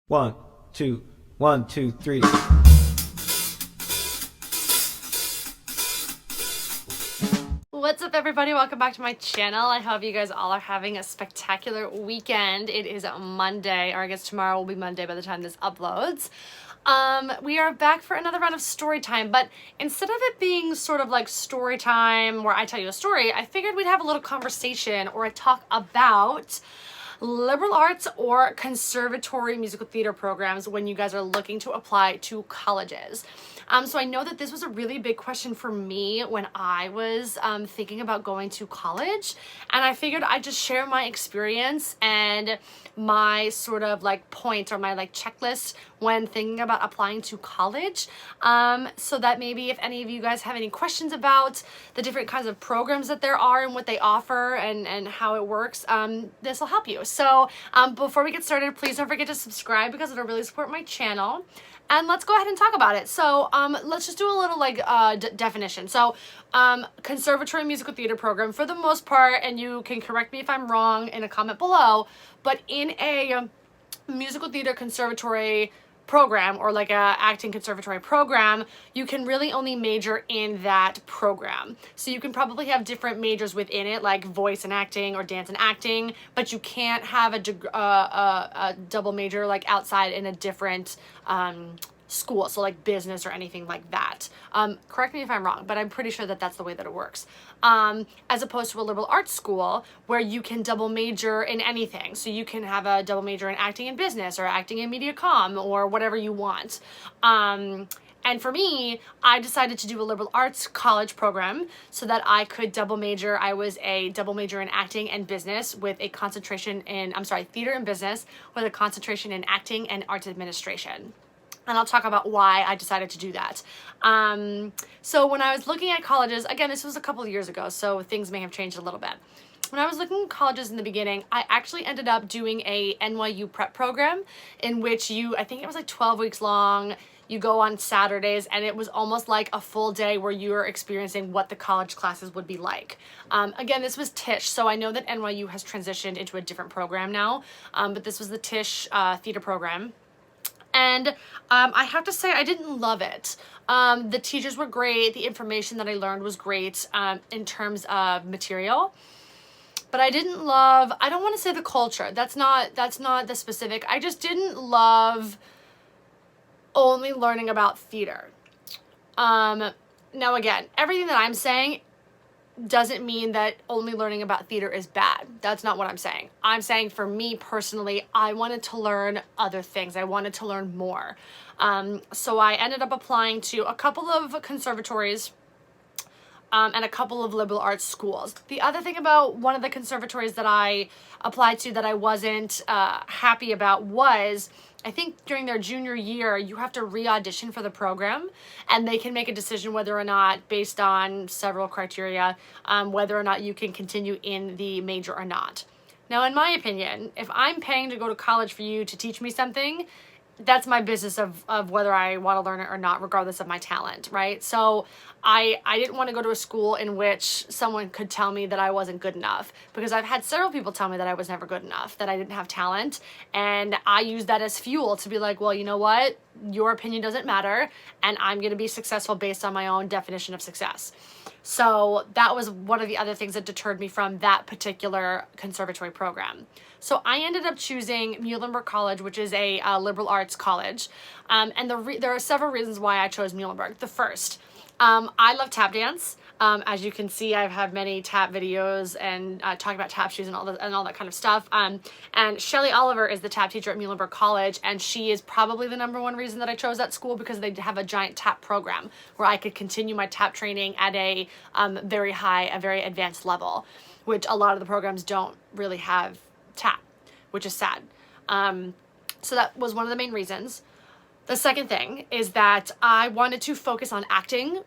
One, two, one, two, three. What's up, everybody? Welcome back to my channel. I hope you guys all are having a spectacular weekend. It is Monday, or I guess tomorrow will be Monday by the time this uploads. We are back for another round of story time, but instead of it being sort of like story time where I tell you a story, I figured we'd have a little conversation or a talk about liberal arts or conservatory musical theater programs when you guys are looking to apply to colleges. So I know that this was a really big question for me when I was thinking about going to college, and I figured I'd just share my experience and my sort of like point or my like checklist when thinking about applying to college, so that maybe if any of you guys have any questions about the different kinds of programs that there are and what they offer and how it works, this will help you. So before we get started, please don't forget to subscribe because it'll really support my channel. And let's go ahead and talk about it. So let's just do a little like definition. So conservatory musical theater program for the most part, and you can correct me if I'm wrong in a comment below, but in a musical theater conservatory program or like a acting conservatory program, you can really only major in that program. So you can probably have different majors within it, like voice and acting or dance and acting, but you can't have a double major like outside in a different school, so like business or anything like that. Correct me if I'm wrong, but I'm pretty sure that that's the way that it works. As opposed to a liberal arts school where you can double major in anything. So you can have a double major in acting and business or acting in media comm or whatever you want. And for me, I decided to do a liberal arts college program so that I could double major. I was a double major in acting and business with a concentration in, theater and business with a concentration in acting and arts administration. And I'll talk about why I decided to do that. So when I was looking at colleges, again, this was a couple of years ago, so things may have changed a little bit. When I was looking at colleges in the beginning, I actually ended up doing a NYU prep program in which I think it was like 12 weeks long. You go on Saturdays, and it was almost like a full day where you were experiencing what the college classes would be like. Again, this was Tisch, so I know that NYU has transitioned into a different program now, but this was the Tisch theater program. And I have to say I didn't love it. The teachers were great. The information that I learned was great in terms of material. But I didn't love, I don't want to say the culture. That's not the specific. I just didn't love only learning about theater. Now again, everything that I'm saying doesn't mean that only learning about theater is bad. That's not what I'm saying. I'm saying for me personally, I wanted to learn other things. I wanted to learn more. So I ended up applying to a couple of conservatories and a couple of liberal arts schools. The other thing about one of the conservatories that I applied to that I wasn't happy about was, I think during their junior year, you have to re-audition for the program, and they can make a decision whether or not, based on several criteria, whether or not you can continue in the major or not. Now, in my opinion, if I'm paying to go to college for you to teach me something, that's my business of whether I want to learn it or not, regardless of my talent, right? So I didn't want to go to a school in which someone could tell me that I wasn't good enough, because I've had several people tell me that I was never good enough, that I didn't have talent, and I use that as fuel to be like, well, you know what? Your opinion doesn't matter, and I'm going to be successful based on my own definition of success. So that was one of the other things that deterred me from that particular conservatory program. So I ended up choosing Muhlenberg College, which is a liberal arts college. And there are several reasons why I chose Muhlenberg. The first, I love tap dance. As you can see, I've had many tap videos and talking about tap shoes and all that kind of stuff. And Shelley Oliver is the tap teacher at Muhlenberg College, and she is probably the number one reason that I chose that school, because they have a giant tap program where I could continue my tap training at a very high, a very advanced level, which a lot of the programs don't really have tap, which is sad. So that was one of the main reasons. The second thing is that I wanted to focus on acting.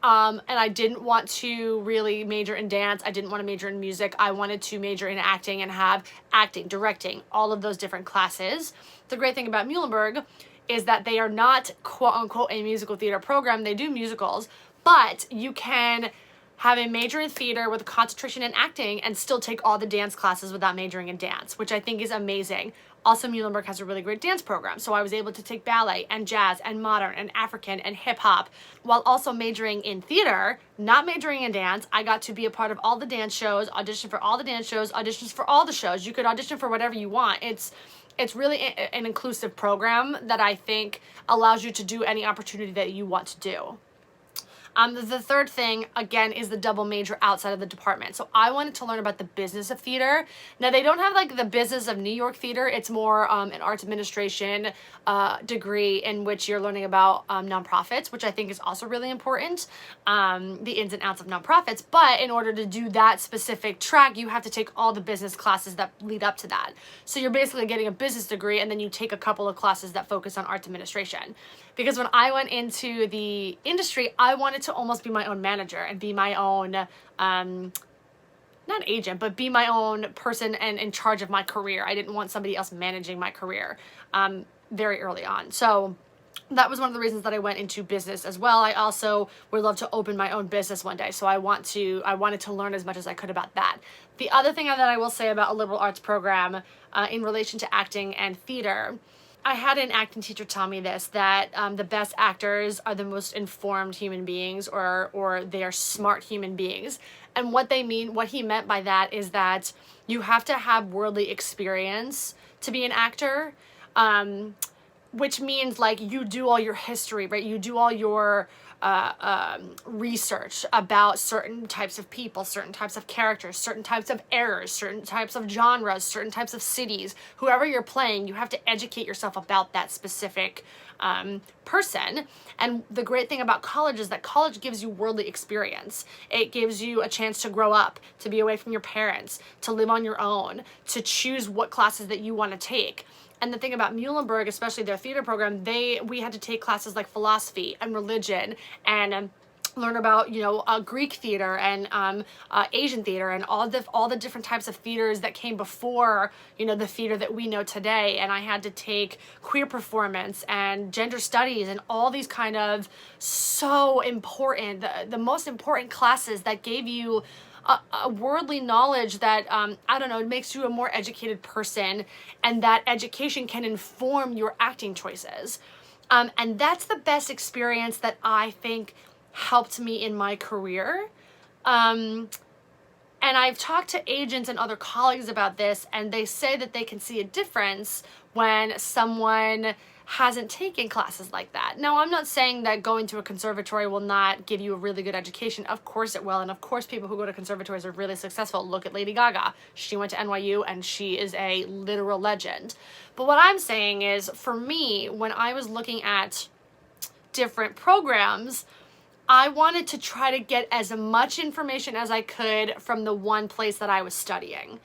And I didn't want to really major in dance. I didn't want to major in music. I wanted to major in acting and have acting, directing, all of those different classes. The great thing about Muhlenberg is that they are not quote unquote a musical theater program. They do musicals, but you can have a major in theater with a concentration in acting and still take all the dance classes without majoring in dance, which I think is amazing. Also, Muhlenberg has a really great dance program, so I was able to take ballet and jazz and modern and African and hip hop while also majoring in theater, not majoring in dance. I got to be a part of all the dance shows, audition for all the dance shows, auditions for all the shows. You could audition for whatever you want. It's really an inclusive program that I think allows you to do any opportunity that you want to do. The third thing, again, is the double major outside of the department. So I wanted to learn about the business of theater. Now, they don't have like the business of New York theater. It's more an arts administration degree in which you're learning about nonprofits, which I think is also really important, the ins and outs of nonprofits. But in order to do that specific track, you have to take all the business classes that lead up to that. So you're basically getting a business degree, and then you take a couple of classes that focus on arts administration. Because when I went into the industry, I wanted to almost be my own manager and be my own, not agent, but be my own person and in charge of my career. I didn't want somebody else managing my career very early on. So that was one of the reasons that I went into business as well. I also would love to open my own business one day. So I wanted to learn as much as I could about that. The other thing that I will say about a liberal arts program in relation to acting and theater, I had an acting teacher tell me this, that the best actors are the most informed human beings, or they are smart human beings. And what he meant by that is that you have to have worldly experience to be an actor, which means like you do all your history, right? You do all your research about certain types of people, certain types of characters, certain types of eras, certain types of genres, certain types of cities. Whoever you're playing, you have to educate yourself about that specific person. And the great thing about college is that college gives you worldly experience. It gives you a chance to grow up, to be away from your parents, to live on your own, to choose what classes that you want to take. And the thing about Muhlenberg, especially their theater program, we had to take classes like philosophy and religion and learn about, Greek theater and Asian theater and all the different types of theaters that came before, the theater that we know today. And I had to take queer performance and gender studies and all these kind of so important, the most important classes that gave you a worldly knowledge that, it makes you a more educated person, and that education can inform your acting choices. And that's the best experience that I think helped me in my career. And I've talked to agents and other colleagues about this, and they say that they can see a difference when someone hasn't taken classes like that. Now, I'm not saying that going to a conservatory will not give you a really good education. Of course it will. And of course people who go to conservatories are really successful. Look at Lady Gaga. She went to NYU and she is a literal legend. But what I'm saying is, for me, when I was looking at different programs, I wanted to try to get as much information as I could from the one place that I was studying.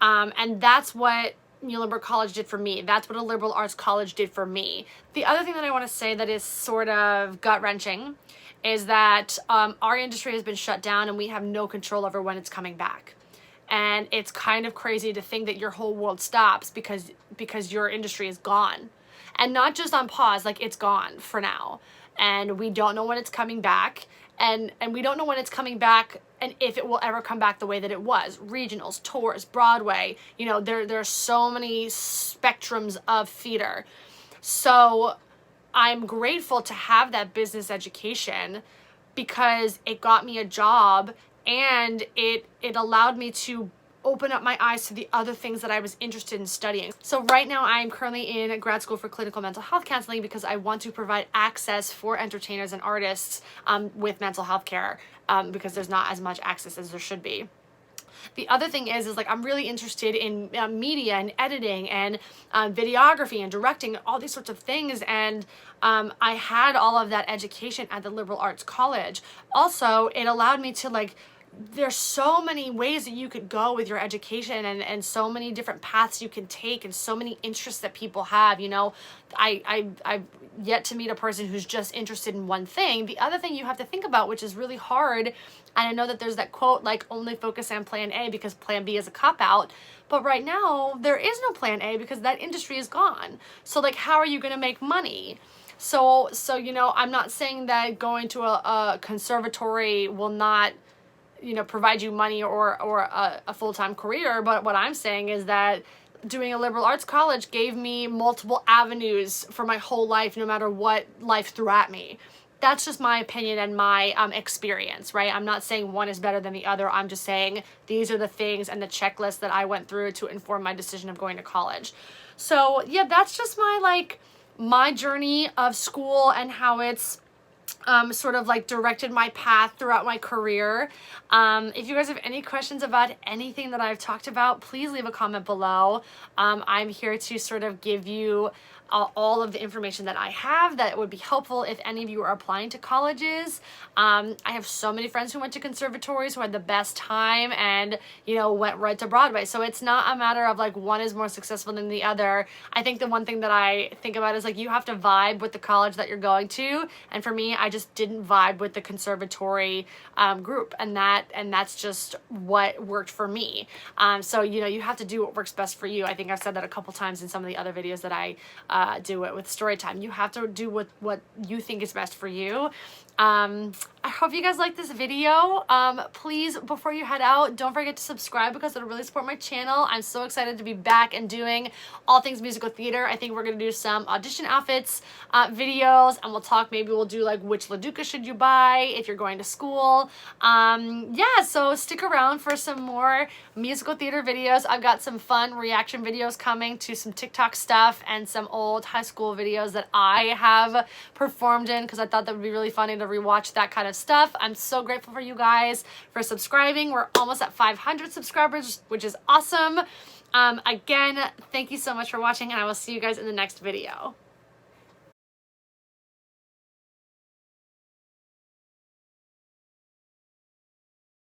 And that's what Muhlenberg College did for me. That's what a liberal arts college did for me. The other thing that I want to say that is sort of gut-wrenching is that our industry has been shut down and we have no control over when it's coming back. And it's kind of crazy to think that your whole world stops because your industry is gone. And not just on pause, like it's gone for now. And we don't know when it's coming back. And we don't know when it's coming back and if it will ever come back the way that it was. Regionals, tours, Broadway, there are so many spectrums of theater. So I'm grateful to have that business education because it got me a job and it allowed me to open up my eyes to the other things that I was interested in studying. So right now I'm currently in grad school for clinical mental health counseling because I want to provide access for entertainers and artists with mental health care because there's not as much access as there should be. The other thing is like I'm really interested in media and editing and videography and directing, all these sorts of things. And I had all of that education at the liberal arts college. Also, it allowed me to there's so many ways that you could go with your education and so many different paths you can take and so many interests that people have. I've yet to meet a person who's just interested in one thing. The other thing you have to think about, which is really hard, and I know that there's that quote, only focus on plan A because plan B is a cop-out. But right now, there is no plan A because that industry is gone. So how are you going to make money? So I'm not saying that going to a conservatory will not provide you money or a full-time career. But what I'm saying is that doing a liberal arts college gave me multiple avenues for my whole life, no matter what life threw at me. That's just my opinion and my experience, right? I'm not saying one is better than the other. I'm just saying these are the things and the checklist that I went through to inform my decision of going to college. So yeah, that's just my journey of school and how it's sort of like directed my path throughout my career. If you guys have any questions about anything that I've talked about, please leave a comment below. I'm here to sort of give you all of the information that I have that would be helpful if any of you are applying to colleges. I have so many friends who went to conservatories who had the best time and, you know, went right to Broadway. So it's not a matter of like one is more successful than the other. I think the one thing that I think about is like you have to vibe with the college that you're going to. And for me, I just didn't vibe with the conservatory group, and that's just what worked for me. So, you know, you have to do what works best for you. I think I've said that a couple times in some of the other videos that I do it with story time. You have to do what you think is best for you. I hope you guys like this video. Please, before you head out, don't forget to subscribe because it'll really support my channel. I'm so excited to be back and doing all things musical theater. I think we're going to do some audition outfits videos, and we'll talk, maybe we'll do like which LaDuca should you buy if you're going to school. Yeah, so stick around for some more musical theater videos. I've got some fun reaction videos coming to some TikTok stuff and some old high school videos that I have performed in because I thought that would be really funny to rewatch that kind of stuff. I'm so grateful for you guys for subscribing. We're almost at 500 subscribers, which is awesome. Again, thank you so much for watching, and I will see you guys in the next video.